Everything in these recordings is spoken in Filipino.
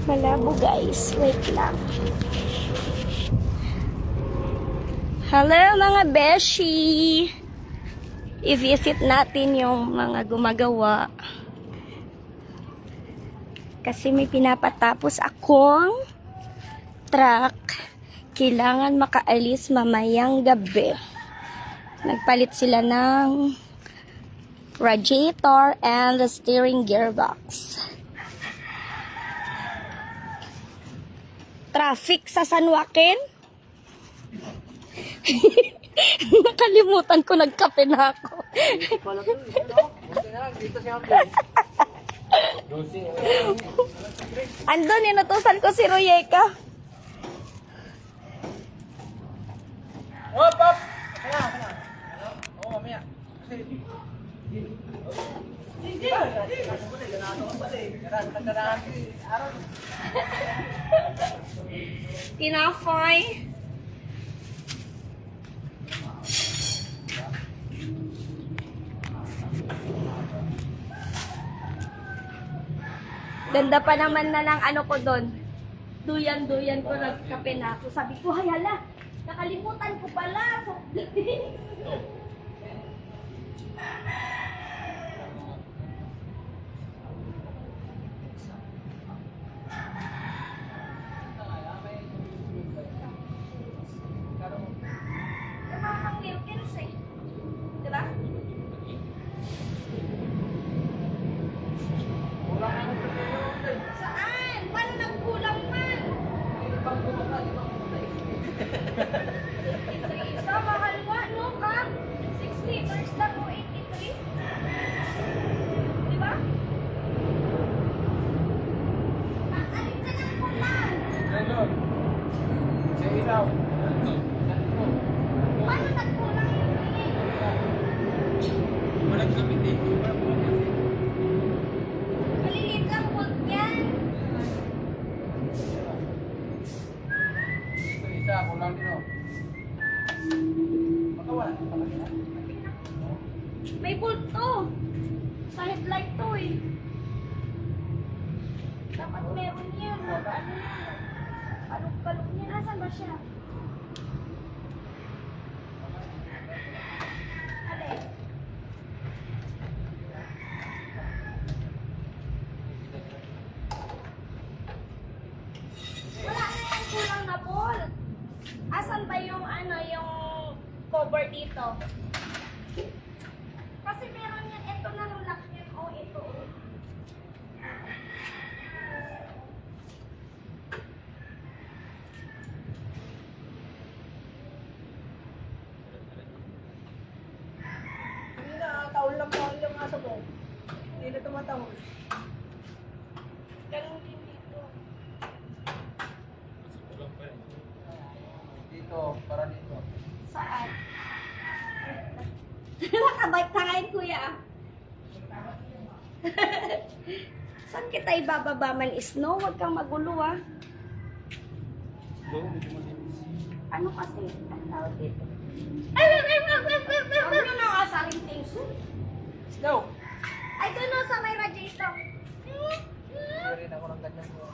Malabo guys. Wait lang. Hello mga beshi! I-visit natin yung mga gumagawa. Kasi may pinapatapos akong truck. Kailangan makaalis mamayang gabi. Nagpalit sila ng radiator and the steering gearbox. Traffic sa San Joaquin. Nakalimutan ko, nagkape na ako. Andun, inutusan ko si Royeka. Hop, hop! Kaya. Oo, mamaya. Tinafay. Ganda pa naman na ng ano ko doon. Duyan ko, nagkape na ako. Sabi ko, hay hala, nakalimutan ko pala. Nakakang Wilkins eh. Diba? Saan? Paano nagkulang man? Isa, mahal nga, no ka? 6 liters lang o 83? Diba? Alin ka ng kulang? Ganon. Sa ilaw. Paano nagkulang yun eh? Walang gamit eh. Maliliit lang volt yan. Ito isa, kulang din o. Makawalan ka pala nila. May volt to. Sa headlight to eh. Dapat meron yan. Ano yan? Kalong-kalong yan. Asan ba siya? Alin? Wala na yung kulang na volt. Asan ba yung ano, yung cover dito? Kasi meron yan. Ito na nung lock yan. O, ito. Hindi na, taon lang yung aso ko. Hindi na tumatahol. Ganun din dito. Dito, para dito. Saan? Nakabike ka ngayon, kuya. Saan kita ibababa man? Snow? Huwag kang magulo, ah. Ano kasi? Ang tawag dito? Ano na nga sa aking tingso? Snow! Ay, doon no, sa may radiator. Hindi rin ako ng ganyan po.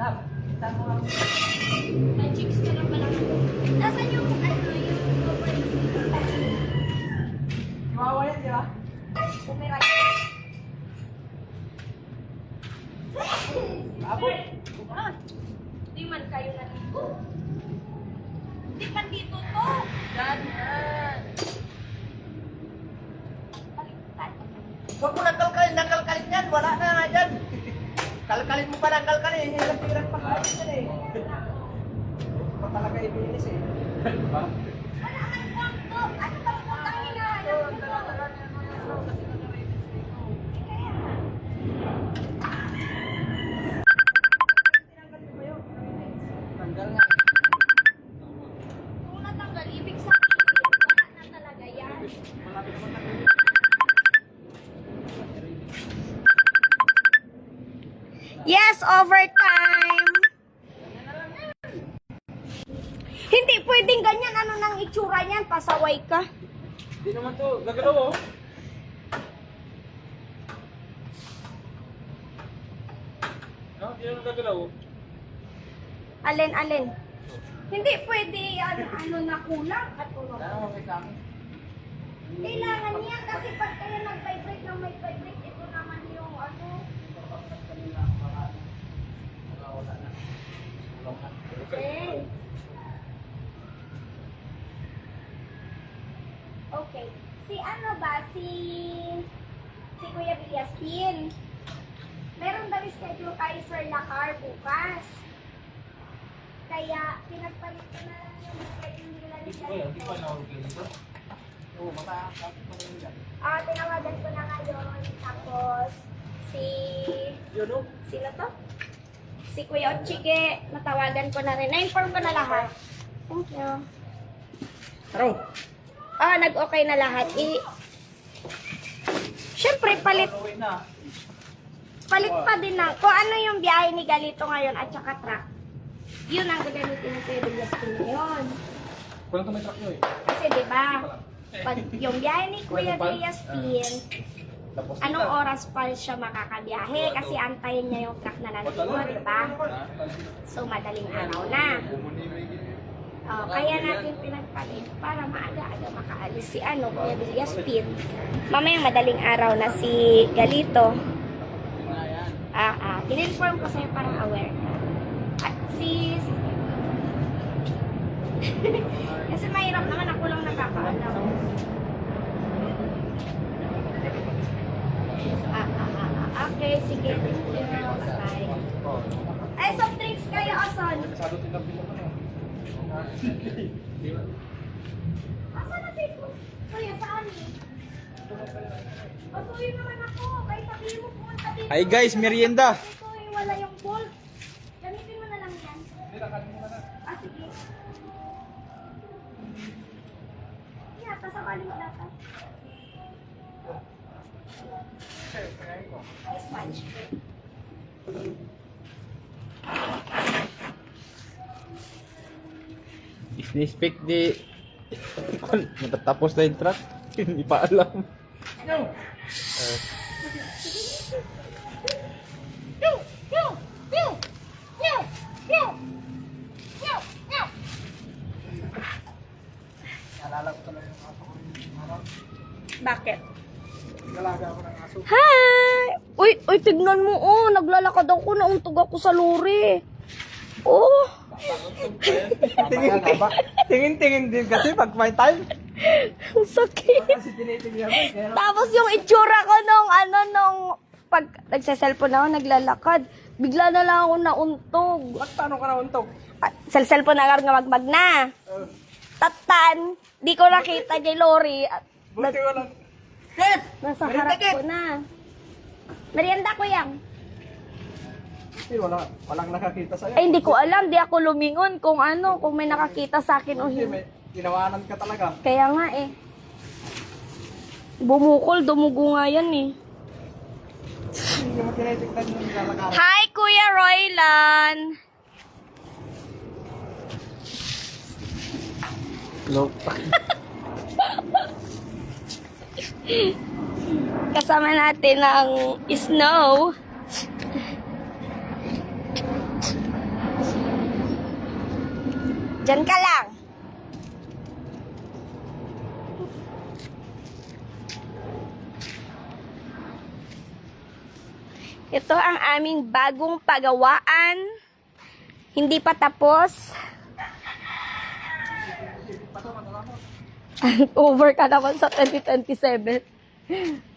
Tap, kita mo lang. May chicks ka na pala. Nasaan yung, ano, yung cover? Chihuahua yan, di ba? Umiray. Abot. Di man kayo nandito. Di man dito to. Yan. Baliktad. Huwag mo nangkalkalin yan. Wala na nga dyan. Kalkalin mo pa nangkalkalin. Hirap-hirap pa kayo dyan eh. Pa talaga ibilis eh. Wala man kwarto. Ano bang utang hinahanap mo? Kaya nga. Tanggal nga eh. Kung natanggal, ibig sabihin, wala na talaga yan. Malapit mo na. Yes, overtime! Hindi pwedeng ganyan. Ano nang itsura niyan? Pasaway ka. Hindi naman to, gagalaw oh. No, hindi naman gagalaw oh. Alin? Hindi pwede ano na kulang at Wala naman may kami. kailangan niya kasi pag kayo nag-vibrate ng may vibrate, ito naman yung ano. Eh. Okay. Si ano ba? Si Kuya Villastin. Meron daw schedule kay Sir Lacar bukas. Kaya pinagpalit ko na lang yung schedule nila ni Hindi pa nahulog dito. Oo, makakapit pa rin yan. Tinawagan ko na ngayon. Tapos, Yun oh. sino to? Si Kuya Ochige, natawagan ko na rin. Na-inform ko na lahat. Thank you. Taro. Nag-okay na lahat. Siyempre, palit Gawin na. pa din na. Kung ano yung biyahe ni Galito ngayon at saka truck, yun ang gagamitin ni Kuya Villastin ngayon. Kulang to may truck nyo eh. Kasi diba, pag yung biyahe ni Kuya Villastin, anong oras pa siya makakabiyahe? Kasi antayin niya yung truck na nandito, diba? So, madaling araw na. Kaya natin pinagpalit para maaga-aga makaalis si Kuya Villastin. Mamayang madaling araw na si Galito. In-inform ko sa'yo para aware ka. At kasi mahirap naman, ako lang nakakaalam. Okay, sige. Bye. Ay, soft drinks kayo, Ason. Masyado tinapin naman eh. Asan na si Kuya, saan eh? Patuloy naman ako. Kahit sabihin mo pumunta dito. Hi guys, merienda. Ito wala yung bolt. Gamitin mo na lang yan. Sige. Yeah, tasakali mo dapat. Sponge. Ini-speak di... Matatapos na yung truck. Hindi pa alam. Naalala ko talaga yung aso ko rin. Bakit? Nalaga ako ng aso. Hi! Uy, tignan mo, naglalakad ako, nauntog ako sa lori. Oh! Tingin-tingin din kasi pag may time. Ang sakit. Kasi tinitingnan mo eh. Kaya Tapos yung itsura ko nung pag nagsa-cellphone ako, naglalakad, bigla na lang ako nauntog. Ba't paano ka nauntog? Sa cellphone na nga magmag na. Tatan, di ko nakita kay Lori. Buti ko lang. Nasa harap ko na. Merienda ko yan. Kasi walang nakakita sa'yo. Ay, hindi ko alam. Di ako lumingon kung may nakakita sa akin o Kasi hindi. may tinawanan ka talaga. Kaya nga eh. Bumukol, dumugo nga yan eh. Hindi mo tinitignan yung nilalakaran. Hi, Kuya Roylan! Look. Kasama natin ang Snow. Diyan ka lang. Ito ang aming bagong pagawaan. Hindi pa tapos. Over ka naman sa 2027.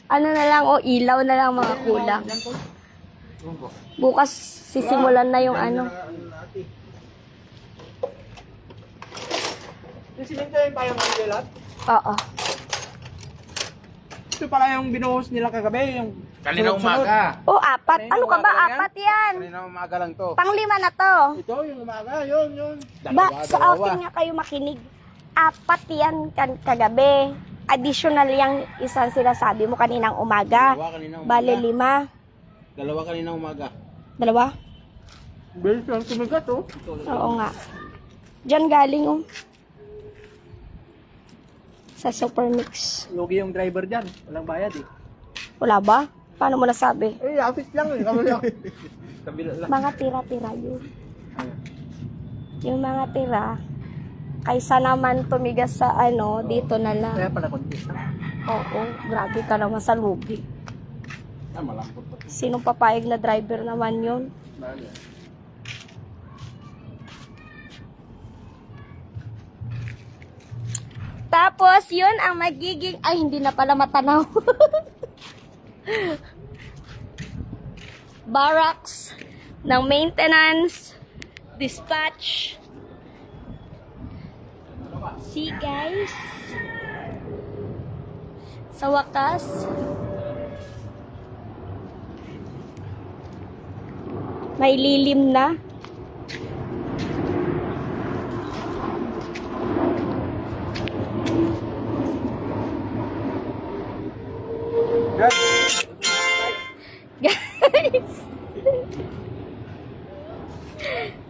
Ano na lang, ilaw na lang mga kulang. Bukas sisimulan na yung ano. Yung silinto yung tayo ng lahat. Oo. Ito pala yung binuhos nila kagabi. Yung Kanina sunod-sunod. umaga. Oh, apat. Kanina Ano ka ba? umaga lang yan? Apat yan. Kanina umaga lang to. Panglima na to. Ito yung umaga. Yun. Ba, sa akin nga kayo makinig. Apat yan kagabi. Additional yung isang sinasabi mo kaninang umaga. Dalawa kaninang umaga. Bale, 5. Dalawa kaninang umaga. Dalawa? Bilis lang tumigat oh. Oo nga. Diyan galing oh. Sa Supermix. Lugi yung driver dyan. Walang bayad eh. Wala ba? Paano mo nasabi? Eh, office lang eh. Kabila lang. Mga tira-tira yun. Yung mga tira, kaysa naman tumigas sa ano, dito na lang. Kaya pala contest na. Oo, grabe ka naman sa lugi. Ah, malambot pa. Sinong papayag na driver naman yun? Bagay. Tapos, yun ang magiging... Ay, hindi na pala matanaw. Barracks ng maintenance, dispatch. See, guys? Sa wakas, may lilim na. Guys.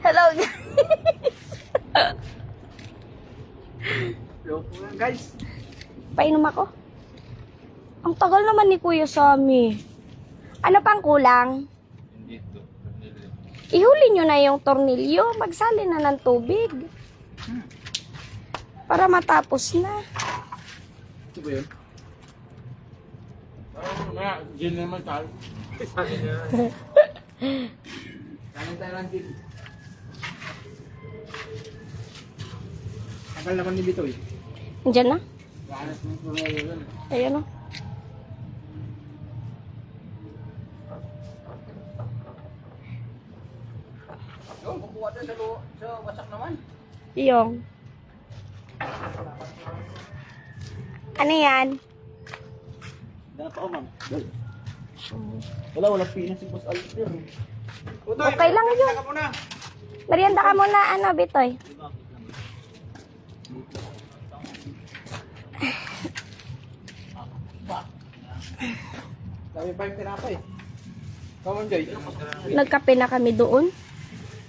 Hello, guys. Loko nga guys. Painom ako. Ang tagal naman ni Kuya Sammy. Ano pang kulang? Ihuli nyo na yung tornilyo. Magsali na ng tubig. Para matapos na. Ito ba yun? Nga, gin naman tal. Kanin tayo lang gin. Tagal naman ni Bitoy. Diyan na. Ganas ng tornilyo yun. Ayan o. Yung, kukuha doon sa wasak naman. Iyong. Ano yan? Dapat ako, ma'am. Walang pinas si Boss Alter. Okay lang yun. Merienda ka muna, ano, Bitoy? Dami pa yung tinapay. Come on, Joy. Nagkape na kami doon.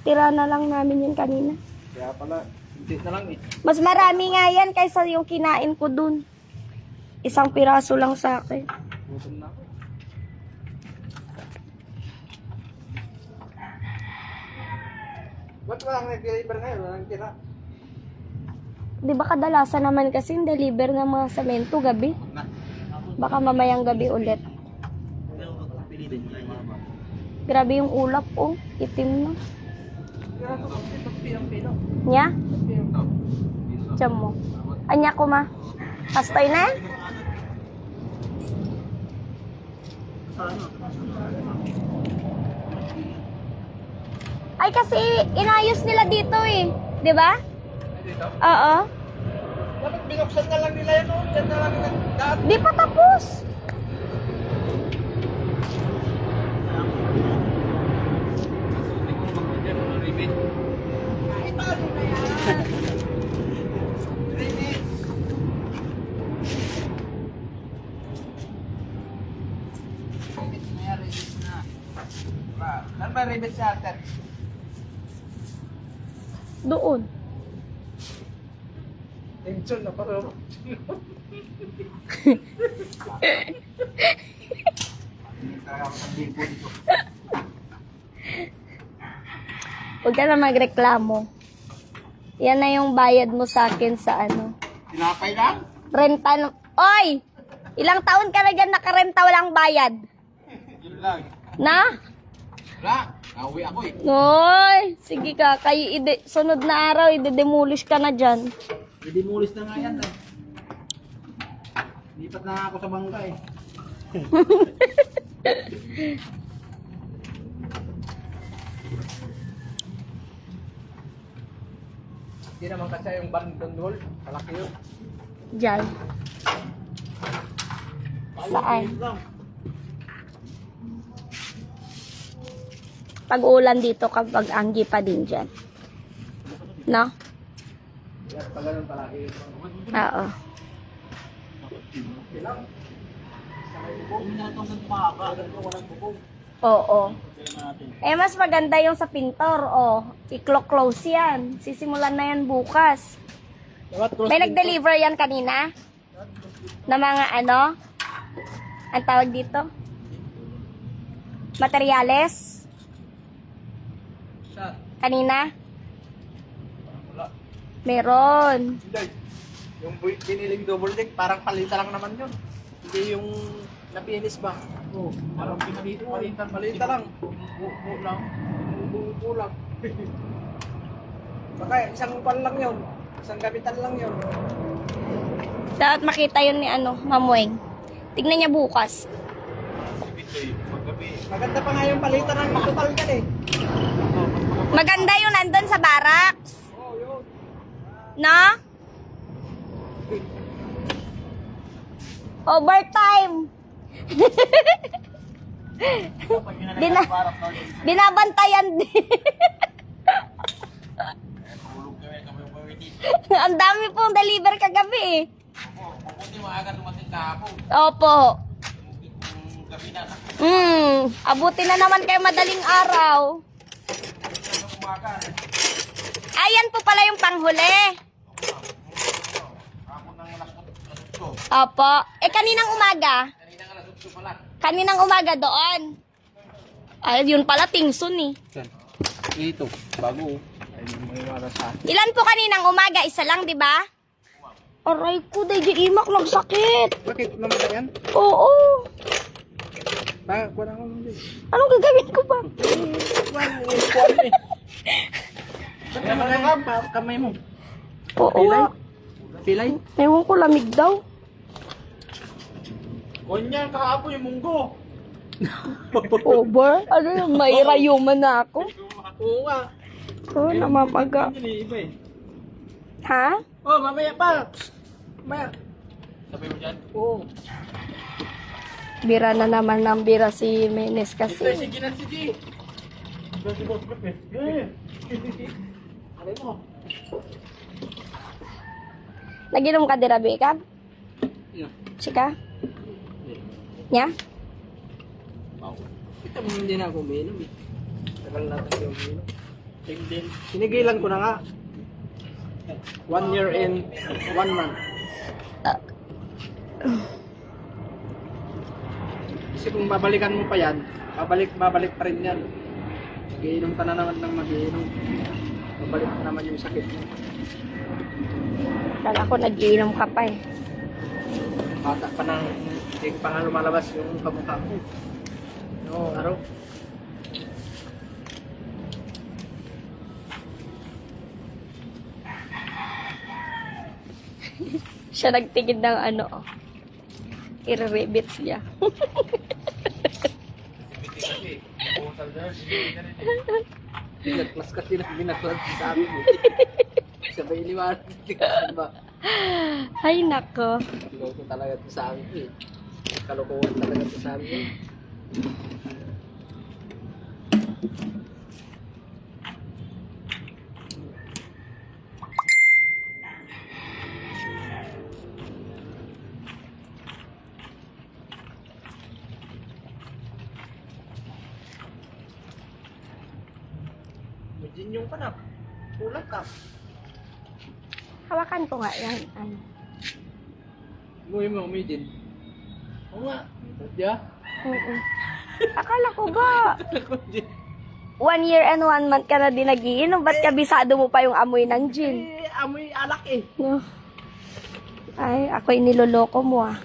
Tira na lang namin yun kanina. Kaya pala, hindi na lang eh. Mas marami nga yan kaysa yung kinain ko dun. Isang piraso lang sa akin. Gutom na ako. Ba't walang nag-deliver ngayon? Walang tira. Di ba kadalasan naman kasi deliver ng mga semento gabi? Baka mamayang gabi ulit. Grabe yung ulap, oh. Itim na. Nya? Diyan mo. Anya ko ma. Pastoy na? Ay kasi inayos nila dito eh. Di ba? Dito? Oo. Dapat binuksan na lang nila yan, oh. Yan na lang nila. Daan. Di pa tapos. Ito, ano na yan? Ribbit. Ribbit na yan, ribbit na. Saan ba ribbit sa atin? Doon. Tension na parang. Huwag ka na magreklamo. Yan na yung bayad mo sa akin sa ano. Tinapay lang? Renta. Oy! Ilang taon ka na dyan nakarenta walang bayad? Yun lang. Na? Wala. Nauwi ako eh. Oy! Sige ka. Sunod na araw, ide-demolish ka na dyan. Didemolis na nga yan eh. Lipat na nga ako sa bangka eh. Hindi naman kasi yung bandon hole. Malaki yun. Dyan. Saan? Pag-ulan dito kapag anggi pa din dyan. No? Yan, pag ganun palaki. Oo. Oo. Eh, mas maganda yung sa pintor. Oh, i-close yan. Sisimulan na yan bukas. May nag-deliver yan kanina? na mga ano, ang tawag dito? Materyales? Sa, Kanina? wala. Meron. Hindi. Yung biniling double deck, parang palita lang naman yun. Hindi yung napinis ba? Oo. Parang palitan. Palita lang. Buo lang. Buo lang. Baka isang pan lang yun. Isang gamitan lang yun. Dapat makita yun ni ano, Mamueng. Tignan niya bukas. Maganda pa nga yung palitan ng total yan eh. Maganda yun nandun sa barracks. Oo, yun. No? Overtime. Binabantayan din. Ang dami pong deliver kagabi eh. Mabuti maaga dumating kahapon. Opo. Yung gabi na. Abuti na naman kayo madaling araw. Umaga. Ayan po pala yung panghuli. Kahapon ng alas 8. Opo. Eh, kaninang umaga? Kanina nga alas 8 pala. Kaninang umaga doon. Ay, yun pala, tingsun eh. Ito, bago. Ay, may wala sa akin. Ilan po kaninang umaga? Isa lang, di ba? Aray ko, dahil imak nagsakit. Bakit naman ba yan? Oo. Wala ko naman din. Anong gagawin ko ba? Ba't naman ka? Kamay mo. Oo nga. Pilay? Ewan ko, lamig daw. Kunya, kahapon yung munggo. Over? Ano yung may rayuman na ako? Oo nga. Oo, namamaga. Hindi, iba eh. Ha? Oh, mamaya pa. Mamaya. Sabi mo dyan? Oo. Bira na naman ng bira si Menes Ito, kasi. sige na, sige. Ito, si Boss Pepe. Alay mo. Naginom ka dira, Bekab? Yeah. Chika? Nya? Ito mo hindi na ako uminom eh. Tagal natin yung uminom. Sinigilan ko na nga. 1 year and 1 month. Kasi kung babalikan mo pa yan, babalik pa rin yan. Magiinom ka na naman ng magiinom. Babalik na naman yung sakit mo. Kala ko nagiinom ka pa eh. Bata pa nang hindi pa nga lumalabas yung kamukha ko. No, araw. Siya nagtigid ng ano. I-rebits niya. Kasi, pumusal dyan, hindi na rin eh. Pinaglas kasi na binaklas sa amin eh. Sabay liwanag. Diba? Ay, nako. Loko talaga ito sa amin eh. Kalokohan talaga ito sa amin eh. Medyo yung panak. Kulat ka. Hawakan ko nga yan. Ano. Umuwi mo, umidin. Oo nga. Diya? Oo. Akala ko ba 1 year and 1 month ka na din nagiinom? Ba't kabisado mo pa yung amoy ng gin? Eh, amoy alak eh. No. Ay, ako'y niloloko mo ah.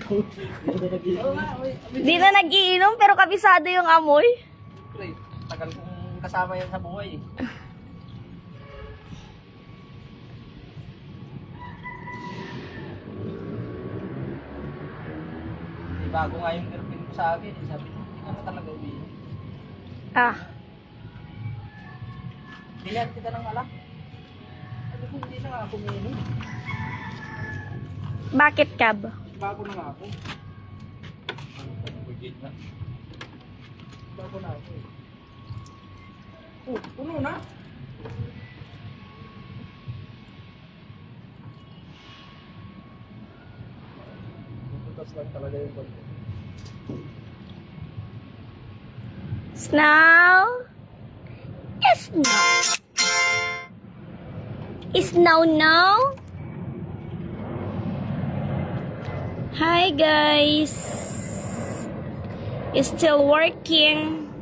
Oo nga, amoy. Di na nagiinom pero kabisado yung amoy. Pre, tagal kong kasama yan sa buhay eh. Bago nga yung girlfriend ko sa akin, eh, sabi niya, hindi ka na talaga umiinom. Ah, Bilhan kita ng alak. Sabi ko, hindi na nga ako umiinom. bakit Kab? Bago na nga ako. Bigit na. Bago na ako eh. Oh, puno na. Butas lang talaga yung bag. Snow? Snow. Snow, no? Hi guys. It's still working.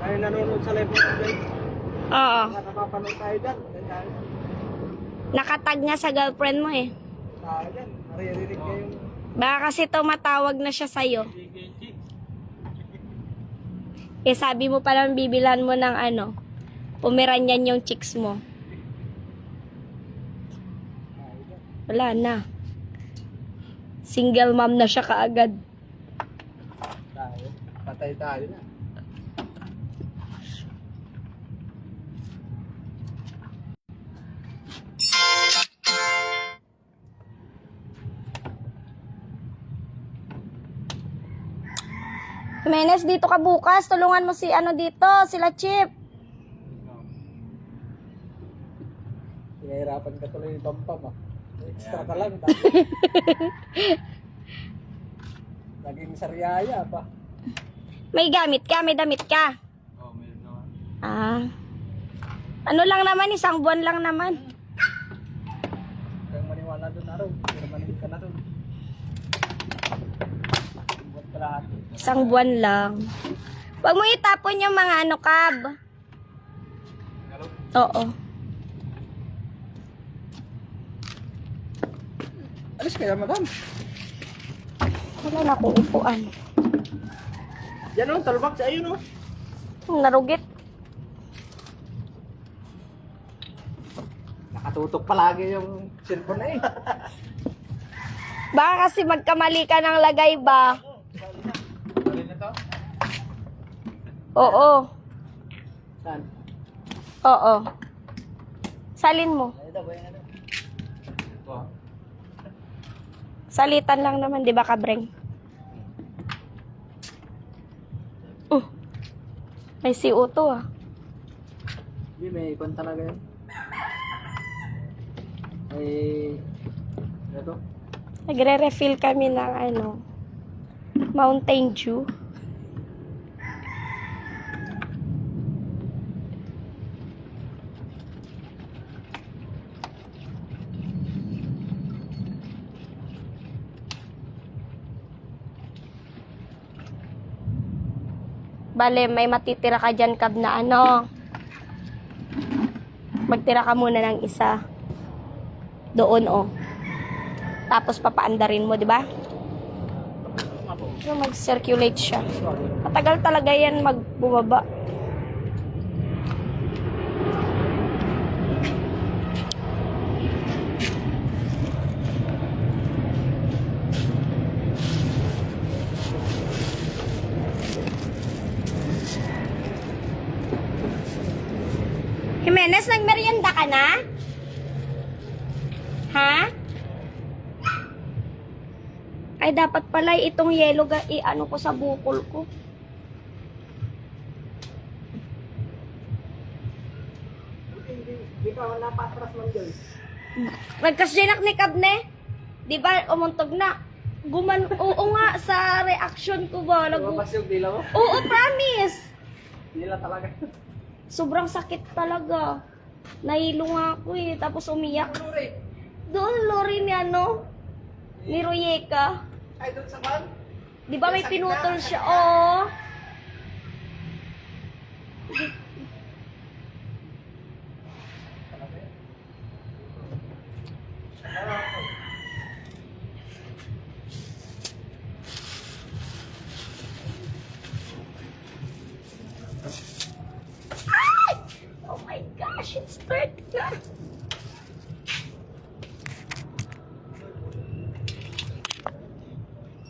Ay, nanonood sa live mo, guys. Oo. Nakapapanood tayo dyan. Nakatag nga sa girlfriend mo eh. Tayo dyan. Naririnig niya yung... Baka kasi tumatawag na siya sa'yo. Eh sabi mo palang bibilan mo ng ano, Pomeranian yung chicks mo. Wala na. Single mom na siya kaagad. Tayo. Patay tayo na. Menes, dito ka bukas. Tulungan mo si ano dito, sila Chip. Pinahirapan ka tuloy yung pampam ah. Extra ka lang. Naging saryaya pa. May gamit ka, may damit ka. Oo, meron naman. Ah. Ano lang naman, isang buwan lang naman. Kaya maniwala doon araw. Pero manigit ka na doon. Buat kalahati. Isang buwan lang. Huwag mo itapon yung mga ano, Kab. Oo. Alis kaya, madam. Wala na akong upuan. Yan o, talbak sa ayun o. Narugit. Nakatutok palagi yung cellphone na eh. Baka kasi magkamali ka ng lagay ba? Bali na to? Oo. Saan? Oo. Salin mo. Ay, ito ba yan? Ito. Salitan lang naman, di ba, Kabreng? May CO2 ah. Hindi, may ikon talaga yan. May... Ito? Nagre-refill kami ng ano, Mountain Dew. Bale, may matitira ka dyan, Kab, na ano. Magtira ka muna ng isa. Doon, oh. Tapos papaandarin mo, di ba? So, mag-circulate siya. Matagal talaga yan magbumaba. Jimenez, nagmerienda ka na? Ha? Ay, dapat pala itong yellow i-ano ko sa bukol ko. Hindi pa wala patras man dyan. Nagkasyanak ni Kabne. Di ba, umuntog na. Oo nga, sa reaction ko ba? Lumabas yung dila mo? Oo, promise. Dila talaga. Sobrang sakit talaga. Nahilo nga ako eh, tapos umiyak. Luri. Doon, Lori ni ano? Ni Royeka. Ay, doon sa van? Di ba may Sakit na, pinutol sakit siya? na. Oo.